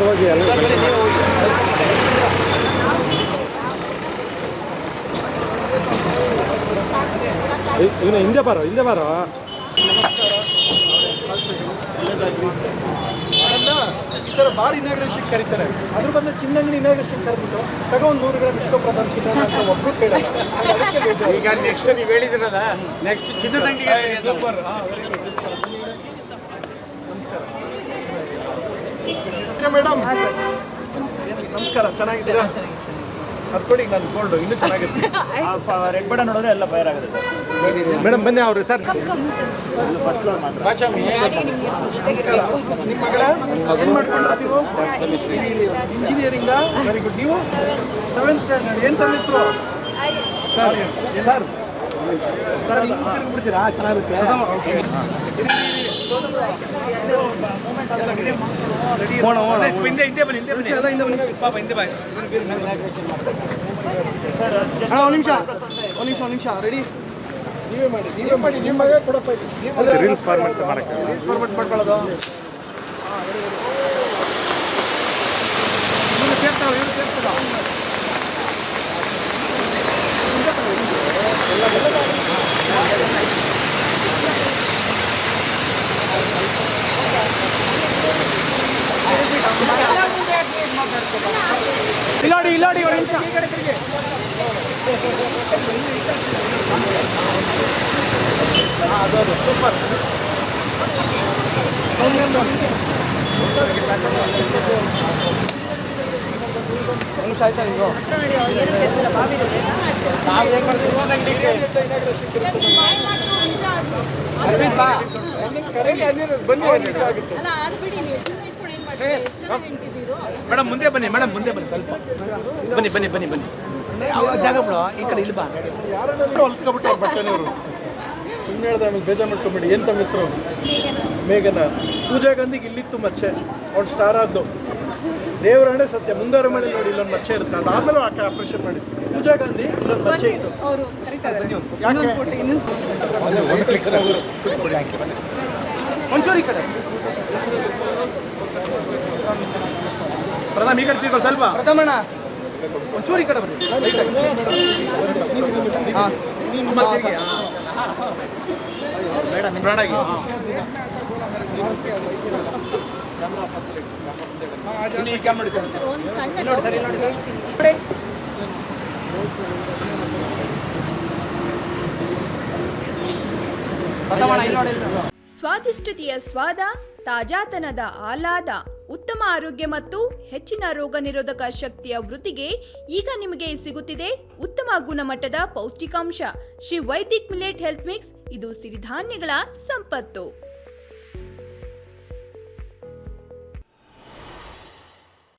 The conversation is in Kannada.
ಹೋಗಿ ಇನ್ನು ಹಿಂದೆ ಬಾರೋ ಈ ಥರ ಬಾರ್ ಇನಾಗ್ರೇಷನ್ ಕರೀತಾರೆ. ಅದ್ರ ಬಂದು ಚಿನ್ನಂಗಡಿ ಇನಾಗ್ರೇಷನ್ ಕರೆದ್ಬಿಟ್ಟು ತಗೊಂಡು 100 ಗ್ರಾಮ್ ಇಟ್ಕೊ ಪ್ರಧಾನ ಚಿನ್ನ ಅಂತ ಒಬ್ಬರು ಕೇಳಲ್ಲ. ಈಗ ನೆಕ್ಸ್ಟ್ ನೀವು ಹೇಳಿದ್ರಲ್ಲ, ನೆಕ್ಸ್ಟ್ ಚಿನ್ನದಂಗಡಿ ಸೂಪರ್. ನಮಸ್ಕಾರ ಮೇಡಮ್. ನಮಸ್ಕಾರ, ಚೆನ್ನಾಗಿದ್ದೀರಾ? ಅದು ಕೊಡಿ, ನಾನು ಗೋಲ್ಡ್ ಇನ್ನೂ ಚೆನ್ನಾಗಿರುತ್ತೆ. ರೆಡ್ ಬಟನ್ ನೋಡಿದ್ರೆ ಎಲ್ಲ ಫೈರ್ ಆಗುತ್ತೆ ಮೇಡಮ್ ಬನ್ನಿ ಅವ್ರು ಸರ್. ನಮಸ್ಕಾರ. ನಿಮ್ಮ ಮಗಳ ಏನು ಮಾಡ್ಕೊಂಡ್ರ ನೀವು? ಇಂಜಿನಿಯರಿಂಗ? Very good. ನೀವು 7th ಸ್ಟ್ಯಾಂಡರ್ಡ್. ಏನು ತಮ್ಮ ಹೆಸರು? ಸರ್ ಸರ್ ಬಿಡ್ತೀರಾ? ಚೆನ್ನಾಗಿರುತ್ತೆ. ಒಂದು ನಿಮಿಷ ರೆಡಿ. ನೀವೇ ಮಾಡಿ ನಿಮ್ಮ ಮಗ ಕೊಡಪ್ಪ. ರೀಲ್ಸ್ ಫಾರ್ಮೆಟ್ ಮಾಡಕ್ಕೆ ಮಾಡ್ಕೊಳ್ಳೋದು. ಇವ್ರು ಸೇರ್ತಾವ. ಇಲ್ಲಾಡಿ ಒಂದು ನಿಮಿಷ. ಅದು ಸೂಪರ್. ನಿಮಿಷ ಆಯ್ತಾ ನೀವು? ಮೇಡಮ್ ಮುಂದೆ ಬನ್ನಿ, ಸ್ವಲ್ಪ ಬನ್ನಿ. ಜಾಗ ಬಿಡು, ಈ ಕಡೆ ಇಲ್ಲಿ ಬಾ. ಹೊಲ್ಸ್ಕೊಬಿಟ್ಟು ಅವ್ರ ಬಟ್ಟೆನೇ ಅವರು ಸುಮ್ಮನೆ ಹೇಳ್ದೆ. ಆಮೇಲೆ ಬೇಜಾರು ಮಾಡ್ಕೊಂಬಿಡಿ. ಏನು ತಮ್ಮ ಹೆಸರು? ಮೇಘನ. ಪೂಜಾ ಗಾಂಧಿಗೆ ಇಲ್ಲಿತ್ತು ಮಚ್ಚೆ, ಅವ್ಳು ಸ್ಟಾರ್ ಆದ್ದು. ದೇವರಾಣೆ ಸತ್ಯ, ಮುಂಗಾರು ಮಳೆ ನೋಡಿ ಇಲ್ಲೊಂದು ಮಚ್ಚೆ ಇರುತ್ತೆ. ಅದಾದ್ಮೇಲೆ ಆಕೆ ಆಪರೇಷನ್ ಮಾಡಿ. ಪೂಜಾ ಗಾಂಧಿ ಇಲ್ಲೊಂದು ಮಚ್ಚೆ ಇತ್ತು. ಒಂಚೂರು ಈ ಕಡೆ ಪ್ರಥಮ, ಈ ಕಡೆ ತಿಳ್ಕೊಳ್ಳಿ ಸ್ವಲ್ಪ. ಪ್ರಥಮಣ್ಣ ಒಂಚೂರು ಈ ಕಡೆ ಬನ್ನಿ. ಹಾಂ ಸ್ವಾದಿಷ್ಟತೆಯ ಸ್ವಾದ, ತಾಜಾತನದ ಆಹ್ಲಾದ, ಉತ್ತಮ ಆರೋಗ್ಯ ಮತ್ತು ಹೆಚ್ಚಿನ ರೋಗ ನಿರೋಧಕ ಶಕ್ತಿಯ ವೃದ್ಧಿಗೆ ಈಗ ನಿಮಗೆ ಸಿಗುತ್ತಿದೆ ಉತ್ತಮ ಗುಣಮಟ್ಟದ ಪೌಷ್ಟಿಕಾಂಶ Shri Vaidik millet health mix. ಇದು ಸಿರಿಧಾನ್ಯಗಳ ಸಂಪತ್ತು.